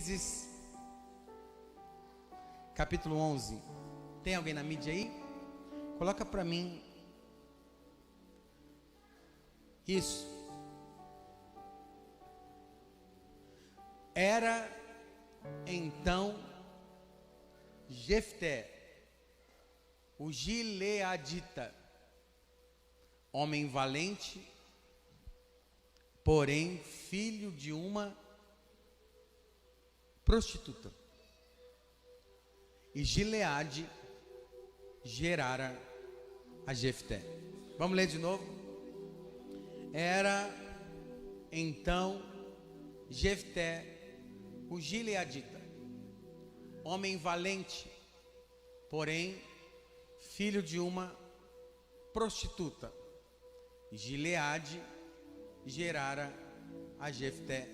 Juízes, capítulo 11. Tem alguém na mídia aí? Coloca para mim. Isso. Era então Jefté, o gileadita, homem valente, porém filho de uma prostituta. E Gileade gerara a Jefté. Vamos ler de novo? Era então Jefté, o gileadita, homem valente, porém filho de uma prostituta. Gileade gerara a Jefté.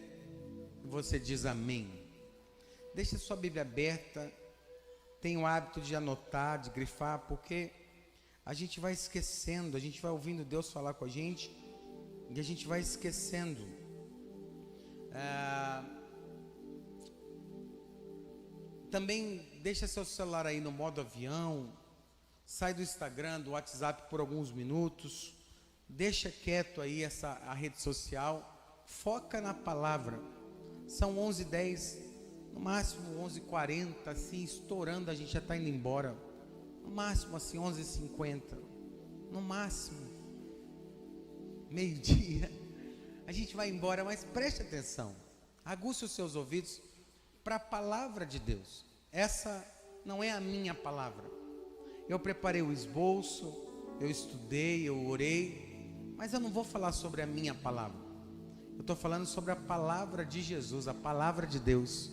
Você diz amém. Deixa sua Bíblia aberta. Tenha o hábito de anotar, de grifar, porque a gente vai esquecendo, a gente vai ouvindo Deus falar com a gente e a gente vai esquecendo. Também deixa seu celular aí no modo avião, sai do Instagram, do WhatsApp por alguns minutos, deixa quieto aí a rede social, foca na palavra. São 11h10, no máximo 11h40, assim, estourando, a gente já está indo embora. No máximo assim 11h50, no máximo meio-dia, a gente vai embora. Mas preste atenção, aguce os seus ouvidos para a palavra de Deus. Essa não é a minha palavra. Eu preparei o esboço, eu estudei, eu orei, mas eu não vou falar sobre a minha palavra. Eu estou falando sobre a palavra de Jesus, a palavra de Deus.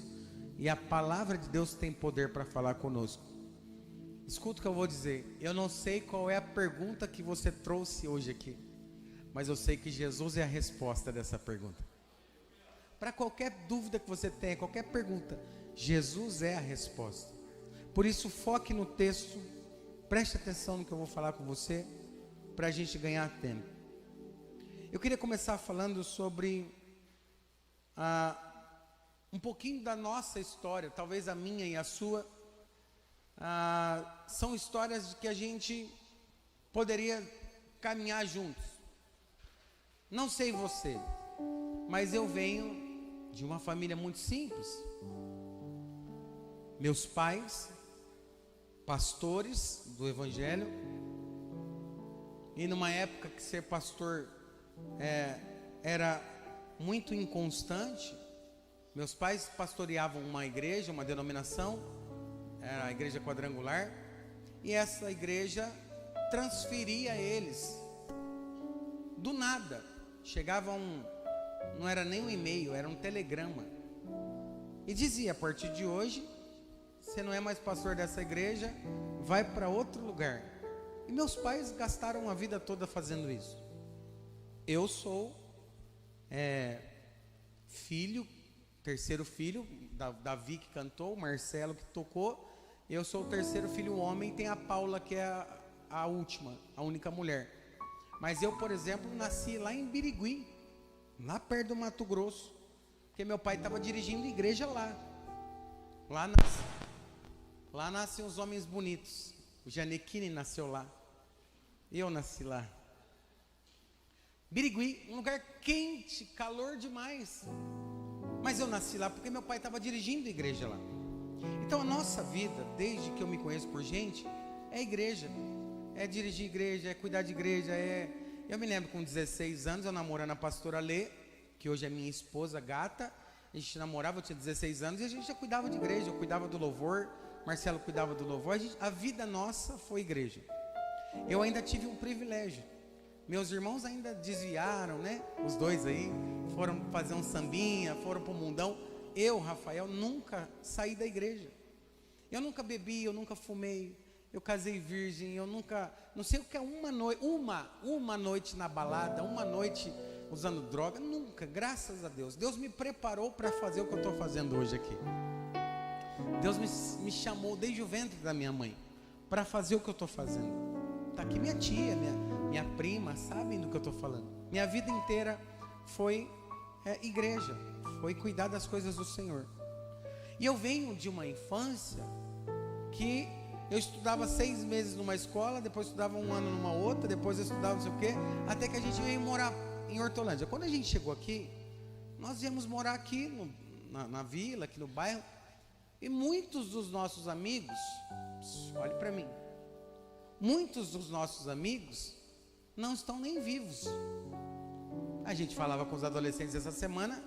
E a palavra de Deus tem poder para falar conosco. Escuta o que eu vou dizer. Eu não sei qual é a pergunta que você trouxe hoje aqui, mas eu sei que Jesus é a resposta dessa pergunta. Para qualquer dúvida que você tenha, qualquer pergunta, Jesus é a resposta. Por isso, foque no texto, preste atenção no que eu vou falar com você, para a gente ganhar tempo. Eu queria começar falando sobre um pouquinho da nossa história, talvez a minha e a sua. São histórias de que a gente poderia caminhar juntos. Não sei você, mas eu venho de uma família muito simples. Meus pais, pastores do Evangelho, e numa época que ser pastor era muito inconstante. Meus pais pastoreavam uma igreja, uma denominação, era a igreja quadrangular, e essa igreja transferia eles do nada. Chegava não era nem um e-mail, era um telegrama, e dizia: a partir de hoje você não é mais pastor dessa igreja, vai para outro lugar. E meus pais gastaram a vida toda fazendo isso. Eu sou terceiro filho, Davi que cantou, Marcelo que tocou. Eu sou o terceiro filho homem, tem a Paula que é a última, a única mulher. Mas eu, por exemplo, nasci lá em Birigui, lá perto do Mato Grosso, porque meu pai estava dirigindo igreja lá. Lá nascem os homens bonitos. O Janequine nasceu lá, eu nasci lá. Birigui, um lugar quente, calor demais. Mas eu nasci lá porque meu pai estava dirigindo a igreja lá. Então a nossa vida, desde que eu me conheço por gente, é igreja. É dirigir igreja, é cuidar de igreja, Eu me lembro com 16 anos, eu namorando a pastora Lê, que hoje é minha esposa gata. A gente namorava, eu tinha 16 anos e a gente já cuidava de igreja. Eu cuidava do louvor, Marcelo cuidava do louvor. A vida nossa foi igreja. Eu ainda tive um privilégio. Meus irmãos ainda desviaram, né? Os dois aí foram fazer um sambinha, foram para o mundão. Eu, Rafael, nunca saí da igreja. Eu nunca bebi, eu nunca fumei. Eu casei virgem, eu nunca... Não sei o que é uma noite na balada, uma noite usando droga. Nunca, graças a Deus. Deus me preparou para fazer o que eu estou fazendo hoje aqui. Deus me chamou desde o ventre da minha mãe para fazer o que eu estou fazendo. Está aqui minha tia, minha prima, sabem do que eu estou falando. Minha vida inteira foi igreja, foi cuidar das coisas do Senhor. E eu venho de uma infância que eu estudava 6 meses numa escola, depois estudava 1 ano numa outra, depois eu estudava não sei o quê, até que a gente veio morar em Hortolândia. Quando a gente chegou aqui, nós viemos morar aqui na vila, aqui no bairro, e muitos dos nossos amigos, olhe para mim, muitos dos nossos amigos não estão nem vivos. A gente falava com os adolescentes essa semana,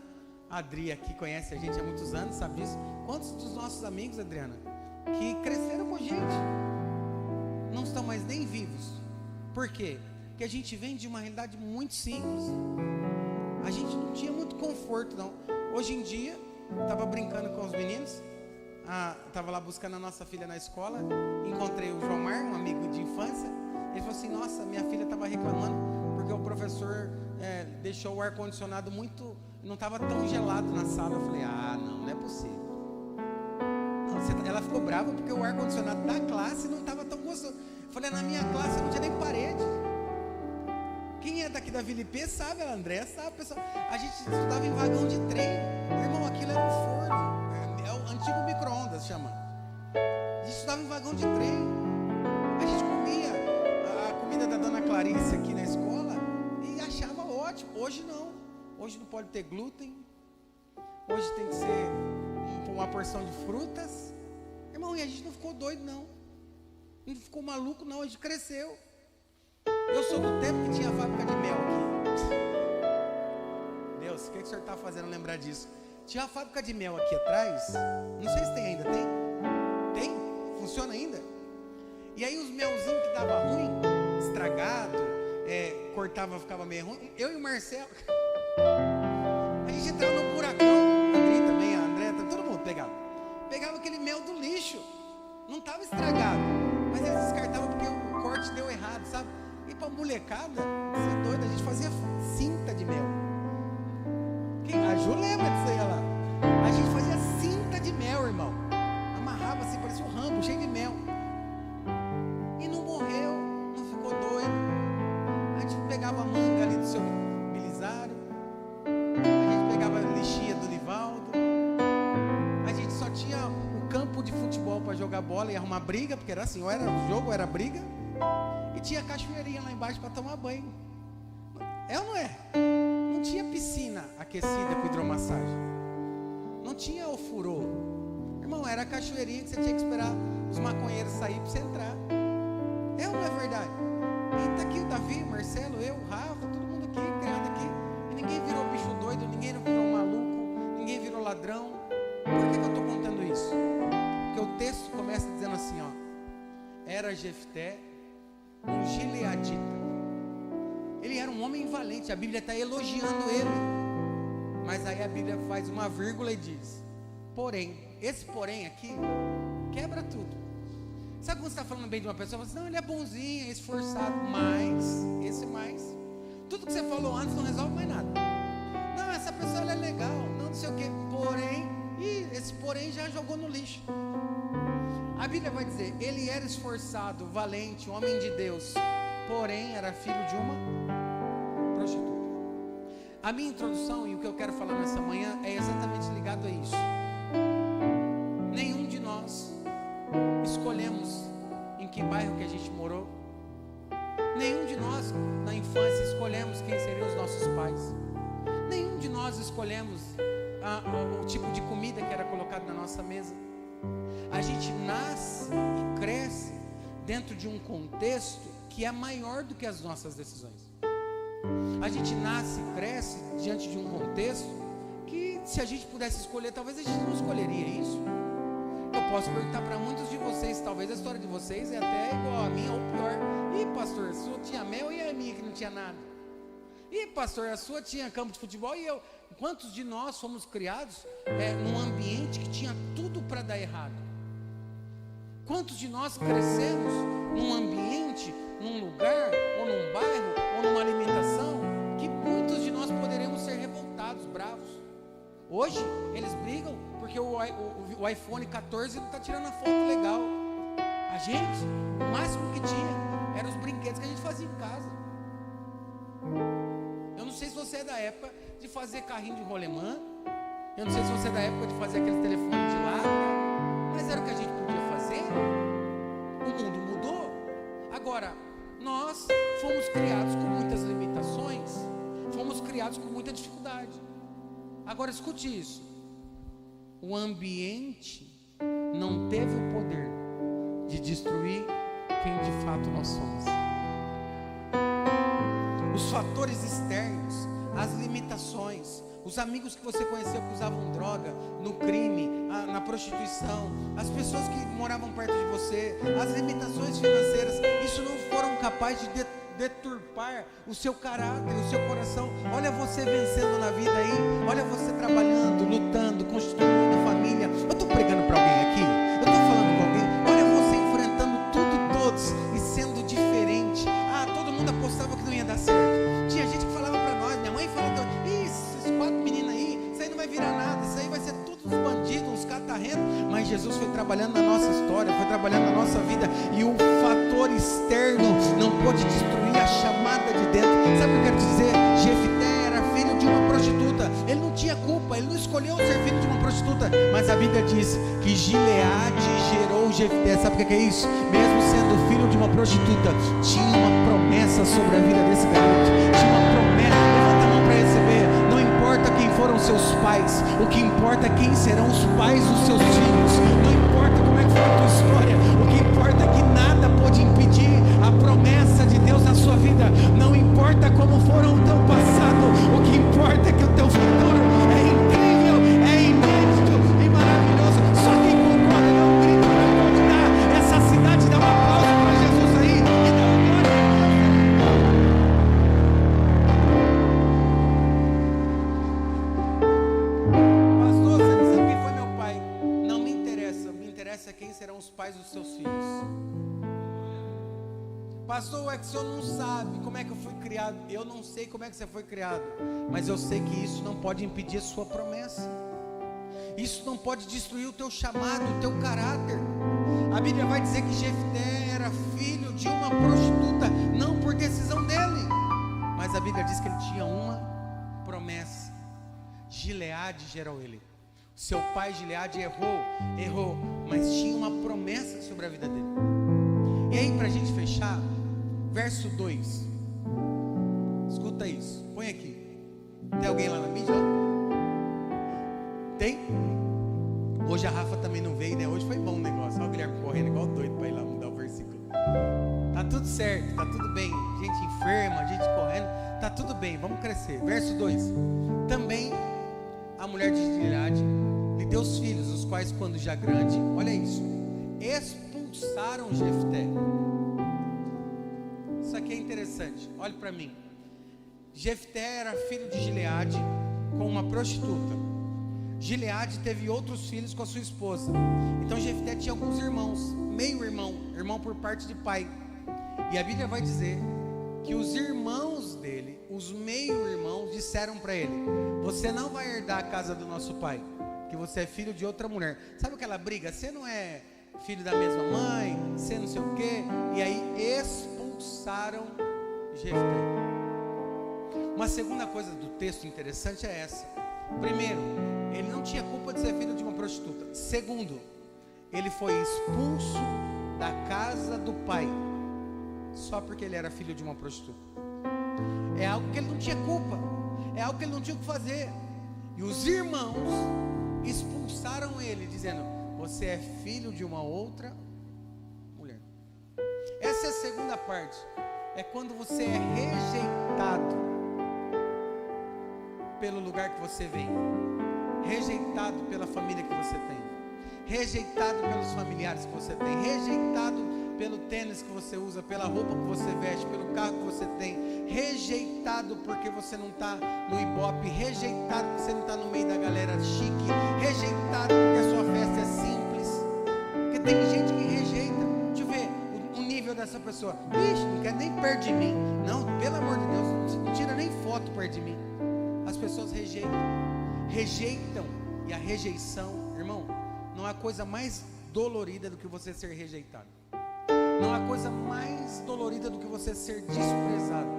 a Adri aqui conhece a gente há muitos anos, sabe disso. Quantos dos nossos amigos, Adriana, que cresceram com a gente, não estão mais nem vivos? Por quê? Porque a gente vem de uma realidade muito simples. A gente não tinha muito conforto, não. Hoje em dia, estava brincando com os meninos, estava lá buscando a nossa filha na escola, encontrei o João Mar, um amigo de infância. Ele falou assim: nossa, minha filha estava reclamando porque o professor deixou o ar-condicionado muito, não estava tão gelado na sala. Eu falei: não é possível. Não, ela ficou brava porque o ar-condicionado da classe não estava tão gostoso. Eu falei: na minha classe não tinha nem parede. Quem é daqui da Vila IP sabe, a Andréa sabe, pessoal. A gente estudava em vagão de trem. Irmão, aquilo era um forno. É o antigo micro-ondas, chama. A gente estudava em vagão de trem. A gente comia a comida da dona Clarice aqui na escola e achava ótimo. Hoje não. Hoje não pode ter glúten. Hoje tem que ser uma porção de frutas. Irmão, e a gente não ficou doido, não. Não ficou maluco, não. A gente cresceu. Eu sou do tempo que tinha fábrica de mel aqui. Deus, o que o senhor está fazendo lembrar disso? Tinha uma fábrica de mel aqui atrás. Não sei se tem ainda, tem? Tem? Funciona ainda? E aí os melzinhos que dava ruim, estragado, cortava, ficava meio ruim. Eu e o Marcelo, a gente entrava no buracão. A Adri também, a André, todo mundo pegava aquele mel do lixo. Não estava estragado, mas eles descartavam porque o corte deu errado, sabe? E pra molecada, você é doido, a gente fazia cinta de mel. A Ju lembra disso aí, lá. A gente fazia cinta de mel, irmão. Amarrava assim, parecia um rambo, cheio de mel. E não morreu, não ficou doido. A gente pegava a manga ali do seu Belisário. A gente pegava a lixia do Nivaldo. A gente só tinha o campo de futebol para jogar bola e arrumar briga, porque era assim, ou era jogo ou era briga. E tinha cachoeirinha lá embaixo para tomar banho. É ou não é? Não tinha piscina aquecida com hidromassagem. Não tinha ofurô. Irmão, era a cachoeirinha que você tinha que esperar os maconheiros sair para você entrar. É ou não é verdade? E tá aqui o Davi, o Marcelo, eu, o Rafa, todo mundo aqui, criado aqui. E ninguém virou bicho doido, ninguém virou maluco, ninguém virou ladrão. Por que eu estou contando isso? Porque o texto começa dizendo assim, ó. Era Jefté, um gileadita. Ele era um homem valente, a Bíblia está elogiando ele. Mas aí a Bíblia faz uma vírgula e diz: porém, esse porém aqui quebra tudo. Sabe quando você está falando bem de uma pessoa? Você fala assim: não, ele é bonzinho, é esforçado, mas esse mais. Tudo que você falou antes não resolve mais nada. Não, essa pessoa ela é legal, não sei o que. Porém, esse porém já jogou no lixo. A Bíblia vai dizer: ele era esforçado, valente, homem de Deus, porém era filho de uma prostituta. A minha introdução e o que eu quero falar nessa manhã é exatamente ligado a isso. Nenhum de nós escolhemos em que bairro que a gente morou. Nenhum de nós na infância escolhemos quem seriam os nossos pais. Nenhum de nós escolhemos o tipo de comida que era colocado na nossa mesa. A gente nasce e cresce dentro de um contexto que é maior do que as nossas decisões. A gente nasce e cresce diante de um contexto que, se a gente pudesse escolher, talvez a gente não escolheria isso. Eu posso perguntar para muitos de vocês, talvez a história de vocês é até igual a minha ou pior. Ih, pastor, a sua tinha mel e a minha que não tinha nada. Ih, pastor, a sua tinha campo de futebol e eu. Quantos de nós fomos criados num ambiente que tinha tudo para dar errado? Quantos de nós crescemos num ambiente, num lugar, ou num bairro, ou numa alimentação, que muitos de nós poderemos ser revoltados, bravos? Hoje, eles brigam porque o iPhone 14 não está tirando a foto legal. A gente, o máximo que tinha, eram os brinquedos que a gente fazia em casa. Eu não sei se você é da época de fazer carrinho de rolemã. Eu não sei se você é da época de fazer aquele telefone de lado. Agora escute isso: o ambiente não teve o poder de destruir quem de fato nós somos. Os fatores externos, as limitações, os amigos que você conheceu que usavam droga, no crime, na prostituição, as pessoas que moravam perto de você, as limitações financeiras, isso não foram capazes de deturpar o seu caráter, o seu coração. Olha você vencendo na vida aí, olha você trabalhando, lutando, construindo família. Eu estou pregando para alguém aqui? Eu estou falando com alguém? Olha você enfrentando tudo e todos e sendo diferente. Todo mundo apostava que não ia dar certo. Tinha gente que falava para nós, minha mãe falava: esses 4 meninos aí, isso aí não vai virar nada, isso aí vai ser tudo uns bandidos, uns catarrentos. Mas Jesus foi trabalhando na nossa história, foi trabalhando na nossa vida, e o fator externo não pôde destruir a chamada de dentro. Sabe o que eu quero dizer? Jefté era filho de uma prostituta, ele não tinha culpa, ele não escolheu ser filho de uma prostituta, mas a Bíblia diz que Gileade gerou Jefté. Sabe o que é isso? Mesmo sendo filho de uma prostituta, tinha uma promessa sobre a vida desse garoto, tinha uma promessa. Levanta a mão para receber. Não importa quem foram seus pais, o que importa é quem serão os pais dos seus filhos. Não importa como é que foi a tua história, o que importa é que nada pode impedir a promessa de Deus na sua vida. Não importa como foram o teu passado, o que importa é que o teu futuro é incrível, é inédito e maravilhoso. Só quem concorda dá um grito para convidar essa cidade, dá uma pausa para Jesus aí e dá uma glória a Deus. Pastor, você não sabe quem foi meu pai? Não me interessa, me interessa quem serão os pais dos seus filhos. Pastor, é que o senhor não sabe como é que eu fui criado. Eu não sei como é que você foi criado, mas eu sei que isso não pode impedir a sua promessa. Isso não pode destruir o teu chamado, o teu caráter. A Bíblia vai dizer que Jefté era filho de uma prostituta, não por decisão dele, mas a Bíblia diz que ele tinha uma promessa. Gileade gerou ele. Seu pai Gileade errou, mas tinha uma promessa sobre a vida dele. E aí, para a gente fechar, verso 2, escuta isso, põe aqui. Tem alguém lá na mídia? Tem? Hoje a Rafa também não veio, né? Hoje foi bom o negócio. Olha o Guilherme correndo igual doido para ir lá mudar o versículo. Tá tudo certo, tá tudo bem. Gente enferma, gente correndo, tá tudo bem, vamos crescer. Verso 2: também a mulher de Gileade lhe deu os filhos, os quais, quando já grande, olha isso, expulsaram Jefté. Isso aqui é interessante, olhe para mim. Jefté era filho de Gileade com uma prostituta. Gileade teve outros filhos com a sua esposa. Então Jefté tinha alguns irmãos, irmão por parte de pai. E a Bíblia vai dizer que os irmãos dele, os meio-irmãos, disseram para ele: você não vai herdar a casa do nosso pai, que você é filho de outra mulher. Sabe aquela briga? Você não é filho da mesma mãe, você não sei o quê. E aí expulsaram Jefté. Uma segunda coisa do texto interessante é essa. Primeiro, ele não tinha culpa de ser filho de uma prostituta. Segundo, ele foi expulso da casa do pai só porque ele era filho de uma prostituta. É algo que ele não tinha culpa, é algo que ele não tinha o que fazer. E os irmãos expulsaram ele, dizendo: você é filho de uma outra mulher. Essa é a segunda parte. É quando você é rejeitado pelo lugar que você vem, rejeitado pela família que você tem, rejeitado pelos familiares que você tem, rejeitado pelo tênis que você usa, pela roupa que você veste, pelo carro que você tem, rejeitado porque você não está no Ibope, rejeitado porque você não está no meio da galera chique, rejeitado porque a sua festa é simples. Porque tem gente que rejeita. Deixa eu ver o nível dessa pessoa. Ixi, não quer nem perto de mim. Não, pelo amor de Deus, não tira nem foto perto de mim. As pessoas rejeitam, e a rejeição, irmão, não há coisa mais dolorida do que você ser rejeitado. Não há coisa mais dolorida do que você ser desprezado.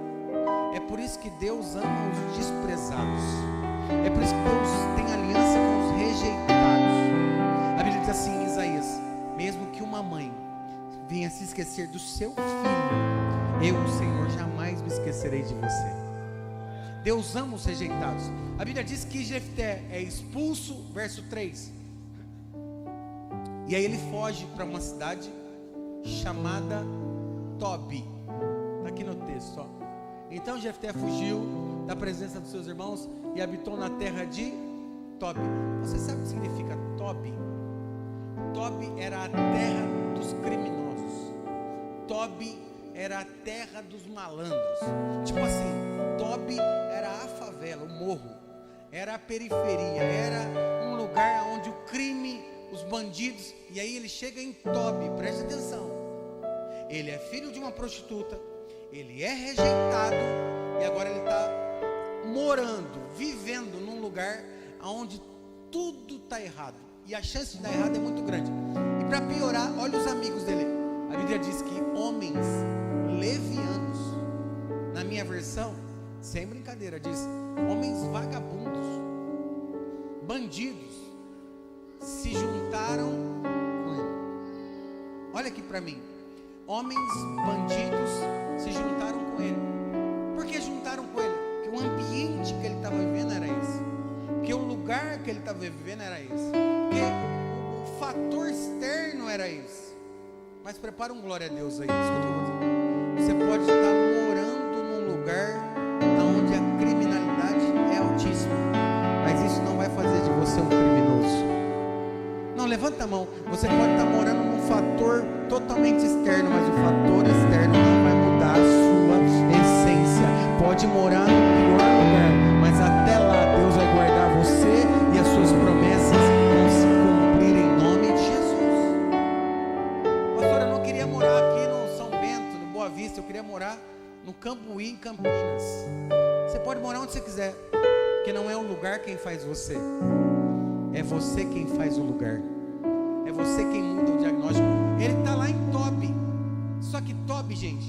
É por isso que Deus ama os desprezados. É por isso que Deus tem aliança com os rejeitados. A Bíblia diz assim em Isaías: mesmo que uma mãe venha se esquecer do seu filho, eu, o Senhor, jamais me esquecerei de você. Deus ama os rejeitados. A Bíblia diz que Jefté é expulso, verso 3. E aí ele foge para uma cidade chamada Tobi. Está aqui no texto, ó. Então Jefté fugiu da presença dos seus irmãos e habitou na terra de Tobi. Você sabe o que significa Tobi? Tobi era a terra dos criminosos. Tobi era a terra dos malandros. Tipo assim, Tobi era a favela, o morro, era a periferia, era um lugar onde o crime, os bandidos. E aí ele chega em Tobi, preste atenção. Ele é filho de uma prostituta, ele é rejeitado e agora ele está morando, vivendo num lugar onde tudo está errado. E a chance de dar errado é muito grande. E para piorar, olha os amigos dele. A Bíblia diz que homens levianos, na minha versão, sem brincadeira, diz homens vagabundos, bandidos, se juntaram com ele. Olha aqui para mim. Homens bandidos se juntaram com ele. Por que juntaram com ele? Porque o ambiente que ele estava vivendo era esse. Porque o lugar que ele estava vivendo era esse. Porque o fator externo era esse. Mas prepara um glória a Deus aí. Escuta uma coisa. Você pode estar morando num lugar onde a criminalidade é altíssima, mas isso não vai fazer de você um criminoso. Não, levanta a mão. Você pode estar morando num fator totalmente externo, mas o fator externo não vai mudar a sua essência. Pode morar no pior lugar, mas até lá Deus vai guardar você e as suas promessas vão se cumprir em nome de Jesus. Pastor, eu não queria morar aqui no São Bento, no Boa Vista, eu queria morar no Cambuí, em Campinas. Você pode morar onde você quiser, porque não é o lugar quem faz você, é você quem faz o lugar. É você quem muda o diagnóstico. Ele está lá em Tobi. Só que Tobi, gente,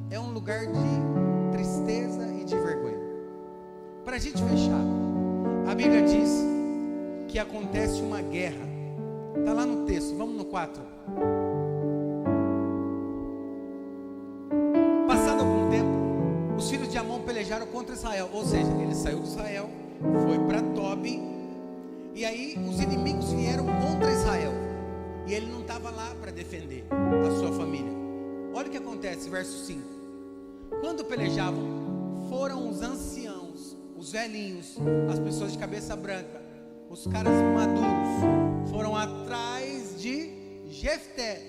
é um lugar de tristeza e de vergonha. Para a gente fechar, a Bíblia diz que acontece uma guerra. Está lá no texto, vamos no 4. Passado algum tempo, os filhos de Amon pelejaram contra Israel. Ou seja, ele saiu de Israel, foi para Tobi, e aí os inimigos vieram contra Israel. E ele não estava lá para defender a sua família. Olha o que acontece, verso 5. Quando pelejavam, foram os anciãos, os velhinhos, as pessoas de cabeça branca, os caras maduros, foram atrás de Jefté,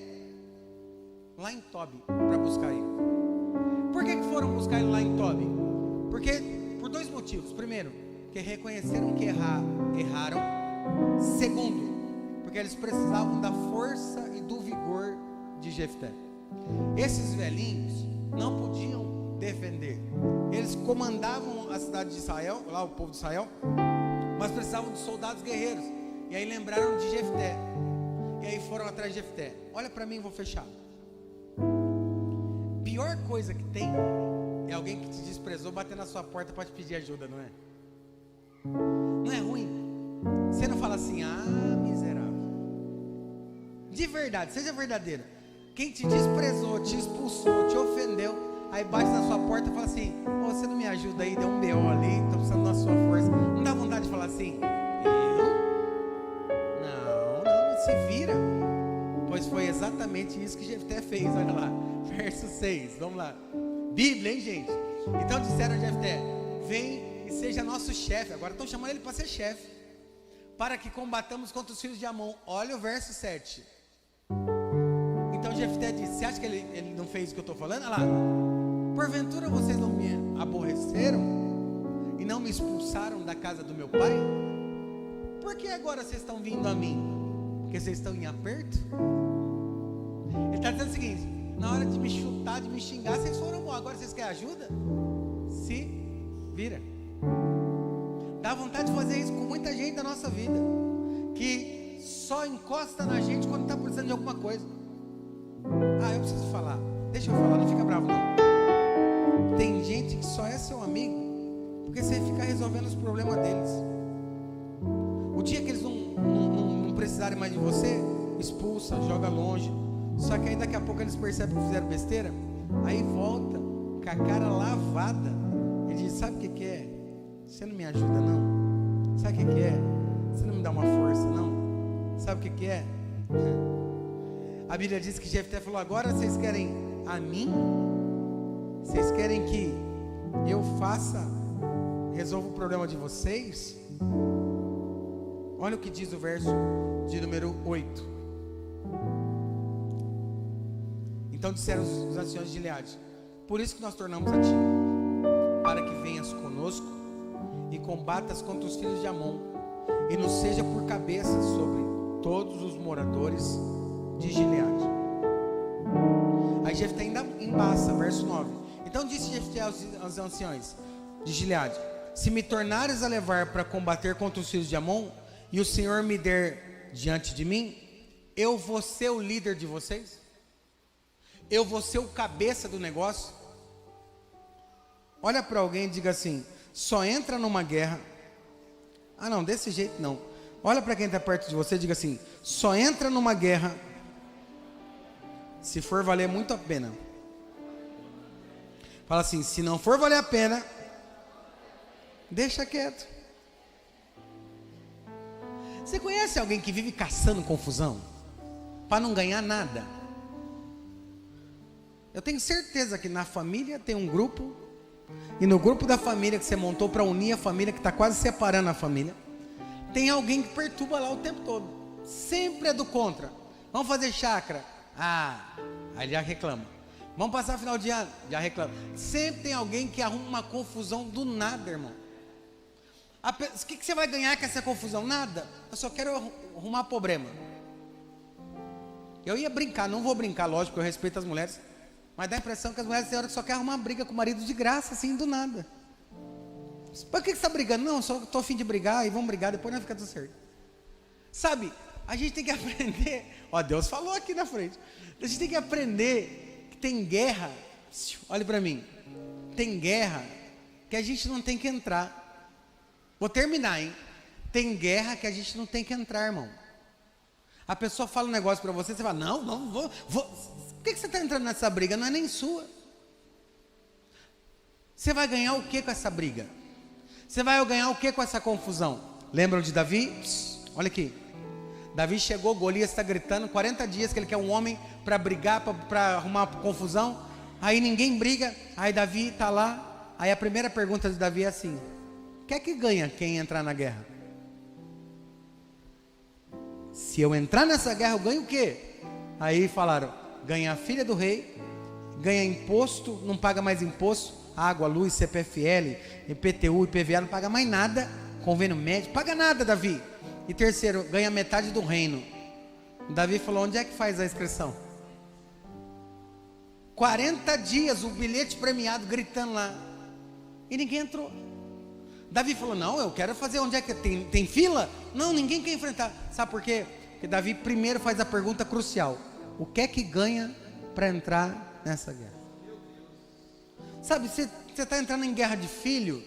lá em Tobi, para buscar ele. Por que foram buscar ele lá em Tobi? Porque, por dois motivos. Primeiro, que reconheceram que erraram. Segundo, porque eles precisavam da força e do vigor de Jefté. Esses velhinhos não podiam defender. Eles comandavam a cidade de Israel, lá o povo de Israel, mas precisavam de soldados guerreiros. E aí lembraram de Jefté. E aí foram atrás de Jefté. Olha para mim, vou fechar. Pior coisa que tem é alguém que te desprezou bater na sua porta para te pedir ajuda, não é? Não é ruim? Você não fala assim, miserável. De verdade, seja verdadeira. Quem te desprezou, te expulsou, te ofendeu, aí bate na sua porta e fala assim, você não me ajuda aí, deu um BO ali, estou precisando da sua força. Não dá vontade de falar assim, não, se vira. Pois foi exatamente isso que Jefté fez, olha lá, verso 6, vamos lá. Bíblia, hein, gente? Então disseram a Jefté, vem e seja nosso chefe. Agora estão chamando ele para ser chefe, para que combatamos contra os filhos de Amon. Olha o verso 7. Então Jefté disse, você acha que ele não fez o que eu estou falando? Olha lá, porventura vocês não me aborreceram e não me expulsaram da casa do meu pai? Por que agora vocês estão vindo a mim? Porque vocês estão em aperto? Ele está dizendo o seguinte, na hora de me chutar, de me xingar, vocês foram bom, agora vocês querem ajuda? Se vira. Dá vontade de fazer isso com muita gente da nossa vida, que só encosta na gente quando está precisando de alguma coisa. Eu preciso falar, deixa eu falar, não fica bravo não. Tem gente que só é seu amigo porque você fica resolvendo os problemas deles. O dia que eles não precisarem mais de você, expulsa, joga longe. Só que aí daqui a pouco eles percebem que fizeram besteira, aí volta com a cara lavada e diz, sabe o que é? Você não me ajuda não? Sabe o que é? Você não me dá uma força não? Sabe o que é? A Bíblia diz que Jefté falou: agora vocês querem a mim? Vocês querem que eu resolva o problema de vocês? Olha o que diz o verso de número 8. Então disseram os anciões de Gileade: por isso que nós tornamos a ti, para que venhas conosco e combatas contra os filhos de Amon, e nos seja por cabeça sobre todos os moradores de Gileade. Aí Jefté ainda embaça, verso 9. Então disse Jefté aos anciões de Gileade: se me tornares a levar para combater contra os filhos de Amon, e o Senhor me der diante de mim, eu vou ser o líder de vocês? Eu vou ser o cabeça do negócio? Olha para alguém e diga assim: só entra numa guerra. Ah não, desse jeito não. Olha para quem está perto de você e diga assim: só entra numa guerra se for valer muito a pena. Fala assim: se não for valer a pena, deixa quieto. Você conhece alguém que vive caçando confusão para não ganhar nada? Eu tenho certeza que na família tem um grupo, e no grupo da família que você montou para unir a família, que está quase separando a família, tem alguém que perturba lá o tempo todo. Sempre é do contra. Vamos fazer chácara? Aí já reclama. Vamos passar final de ano? Já reclama. Sempre tem alguém que arruma uma confusão do nada, irmão. O que você vai ganhar com essa confusão? Nada. Eu só quero arrumar problema. Eu ia brincar, não vou brincar, lógico, porque eu respeito as mulheres, mas dá a impressão que as mulheres têm hora que só querem arrumar briga com o marido de graça, assim, do nada. Por que você está brigando? Não, só estou a fim de brigar, e vamos brigar, depois não fica tudo certo. Sabe, a gente tem que aprender, ó, Deus falou aqui na frente, a gente tem que aprender que tem guerra, olha para mim, tem guerra que a gente não tem que entrar. Vou terminar, hein? Tem guerra que a gente não tem que entrar, irmão. A pessoa fala um negócio para você, você fala: não, vou. Por que você está entrando nessa briga? Não é nem sua. Você vai ganhar o que com essa briga? Você vai ganhar o que com essa confusão? Lembram de Davi? Olha aqui. Davi chegou, Golias está gritando 40 dias que ele quer um homem para brigar, para arrumar confusão. Aí ninguém briga, aí Davi está lá. Aí a primeira pergunta de Davi é assim: o que é que ganha quem entrar na guerra? Se eu entrar nessa guerra, eu ganho o quê? Aí falaram: ganha a filha do rei, ganha imposto, não paga mais imposto, água, luz, CPFL, IPTU, IPVA, não paga mais nada, convênio médico, paga nada, Davi. E terceiro, ganha metade do reino. Davi falou: onde é que faz a inscrição? 40 dias, o bilhete premiado, gritando lá, e ninguém entrou. Davi falou: não, eu quero fazer, onde é que tem fila? Não, ninguém quer enfrentar. Sabe por quê? Porque Davi primeiro faz a pergunta crucial: o que é que ganha para entrar nessa guerra? Sabe, você está entrando em guerra de filho?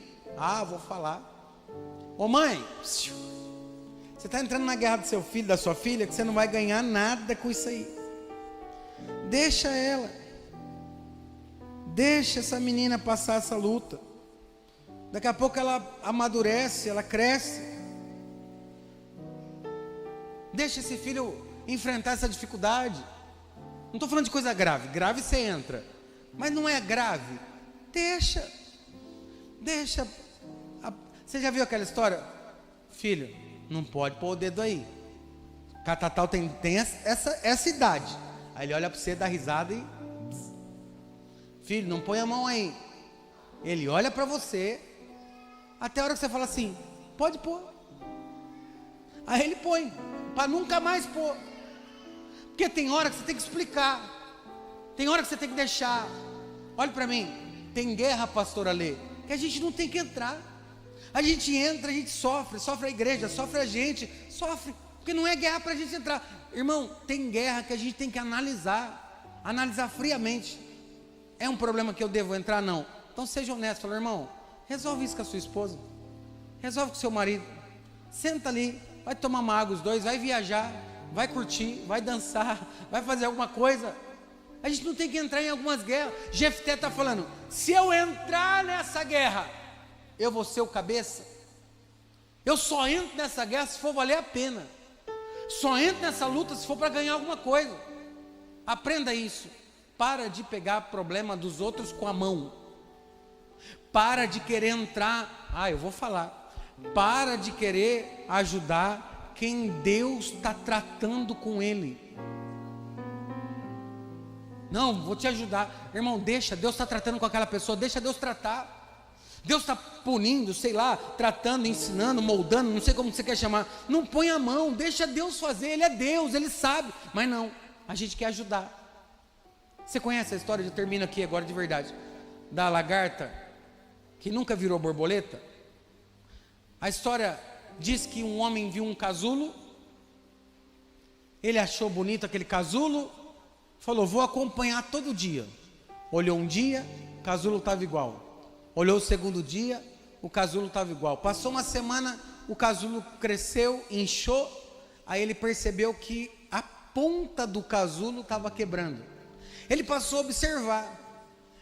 Vou falar. Ô mãe, você está entrando na guerra do seu filho, da sua filha, que você não vai ganhar nada com isso aí. Deixa ela. Deixa essa menina passar essa luta. Daqui a pouco ela amadurece, ela cresce. Deixa esse filho enfrentar essa dificuldade. Não estou falando de coisa grave. Grave você entra, mas não é grave. Deixa. Você já viu aquela história? Filho, não pode pôr o dedo aí. Catatal tem essa idade. Aí ele olha para você, dá risada e... Filho, não põe a mão aí. Ele olha para você, até a hora que você fala assim: pode pôr. Aí ele põe, para nunca mais pôr. Porque tem hora que você tem que explicar, tem hora que você tem que deixar. Olha para mim, tem guerra, pastor Alê, que a gente não tem que entrar. A gente entra, a gente sofre a igreja, sofre a gente, porque não é guerra para a gente entrar. Irmão, tem guerra que a gente tem que analisar friamente. É um problema que eu devo entrar? Não. Então seja honesto, fala: irmão, resolve isso com a sua esposa, resolve com o seu marido, senta ali, vai tomar uma água os dois, vai viajar, vai curtir, vai dançar, vai fazer alguma coisa. A gente não tem que entrar em algumas guerras. Jefté está falando: se eu entrar nessa guerra, eu vou ser o cabeça. Eu só entro nessa guerra se for valer a pena. Só entro nessa luta se for para ganhar alguma coisa. Aprenda isso. Para de pegar problema dos outros com a mão. Para de querer entrar. Eu vou falar. Para de querer ajudar quem Deus está tratando com ele. Não, vou te ajudar. Irmão, deixa, Deus está tratando com aquela pessoa, deixa Deus tratar. Deus está punindo, sei lá, tratando, ensinando, moldando, não sei como você quer chamar. Não põe a mão, deixa Deus fazer, Ele é Deus, Ele sabe. Mas não, a gente quer ajudar. Você conhece a história, eu termino aqui agora de verdade, da lagarta que nunca virou borboleta? A história diz que um homem viu um casulo, ele achou bonito aquele casulo, falou, vou acompanhar todo dia. Olhou um dia, o casulo estava igual. Olhou o segundo dia, o casulo estava igual. Passou uma semana, o casulo cresceu, inchou. Aí ele percebeu que a ponta do casulo estava quebrando. Ele passou a observar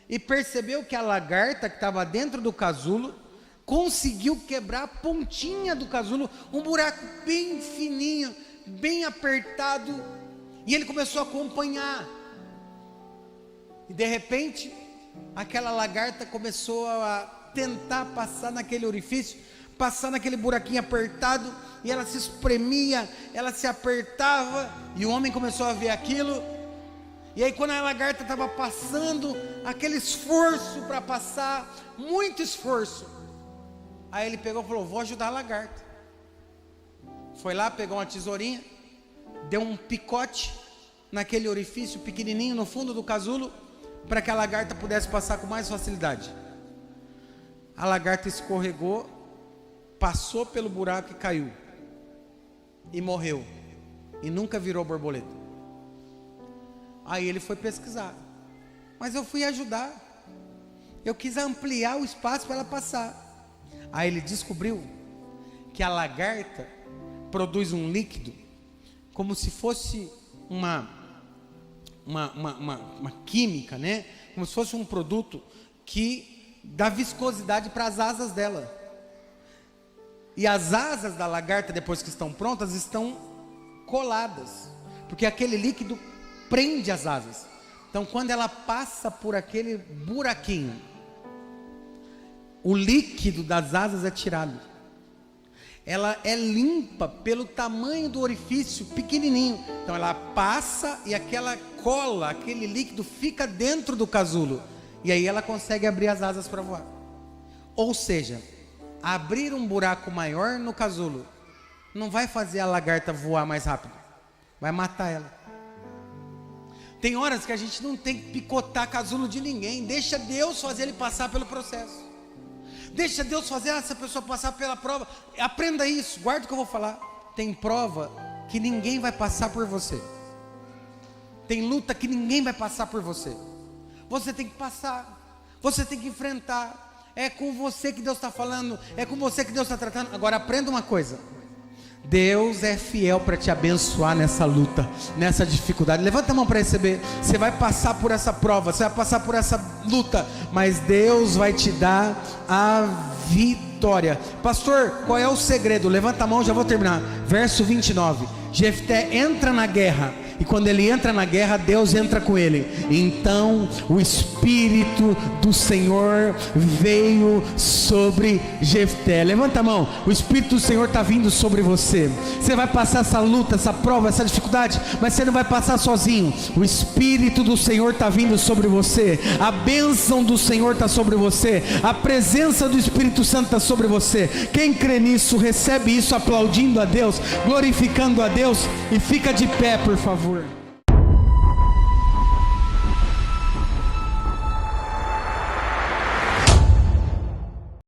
e percebeu que a lagarta que estava dentro do casulo conseguiu quebrar a pontinha do casulo, um buraco bem fininho, bem apertado. E ele começou a acompanhar. E de repente, aquela lagarta começou a tentar passar naquele orifício, passar naquele buraquinho apertado, e ela se espremia, ela se apertava, e o homem começou a ver aquilo. E aí quando a lagarta estava passando, aquele esforço para passar, muito esforço, aí ele pegou e falou, vou ajudar a lagarta. Foi lá, pegou uma tesourinha, deu um picote naquele orifício pequenininho no fundo do casulo, para que a lagarta pudesse passar com mais facilidade. A lagarta escorregou, passou pelo buraco e caiu, e morreu, e nunca virou borboleta. Aí ele foi pesquisar, mas eu fui ajudar, eu quis ampliar o espaço para ela passar. Aí ele descobriu que a lagarta produz um líquido, como se fosse uma química, né? Como se fosse um produto que dá viscosidade para as asas dela. E as asas da lagarta, depois que estão prontas, estão coladas, porque aquele líquido prende as asas. Então quando ela passa por aquele buraquinho, o líquido das asas é tirado. Ela é limpa pelo tamanho do orifício pequenininho. Então ela passa e aquela cola, aquele líquido fica dentro do casulo. E aí ela consegue abrir as asas para voar. Ou seja, abrir um buraco maior no casulo não vai fazer a lagarta voar mais rápido, vai matar ela. Tem horas que a gente não tem que picotar casulo de ninguém. Deixa Deus fazer ele passar pelo processo. Deixa Deus fazer essa pessoa passar pela prova. Aprenda isso, guarda o que eu vou falar. Tem prova que ninguém vai passar por você. Tem luta que ninguém vai passar por você. Você tem que passar. Você tem que enfrentar. É com você que Deus está falando. É com você que Deus está tratando. Agora aprenda uma coisa. Deus é fiel para te abençoar nessa luta, nessa dificuldade. Levanta a mão para receber. Você vai passar por essa prova, você vai passar por essa luta, mas Deus vai te dar a vitória. Pastor, qual é o segredo? Levanta a mão, já vou terminar. Verso 29. Jefté entra na guerra, e quando ele entra na guerra, Deus entra com ele. Então o Espírito do Senhor veio sobre Jefté. Levanta a mão. O Espírito do Senhor está vindo sobre você. Você vai passar essa luta, essa prova, essa dificuldade, mas você não vai passar sozinho. O Espírito do Senhor está vindo sobre você. A bênção do Senhor está sobre você. A presença do Espírito Santo está sobre você. Quem crê nisso, recebe isso aplaudindo a Deus, glorificando a Deus, e fica de pé, por favor.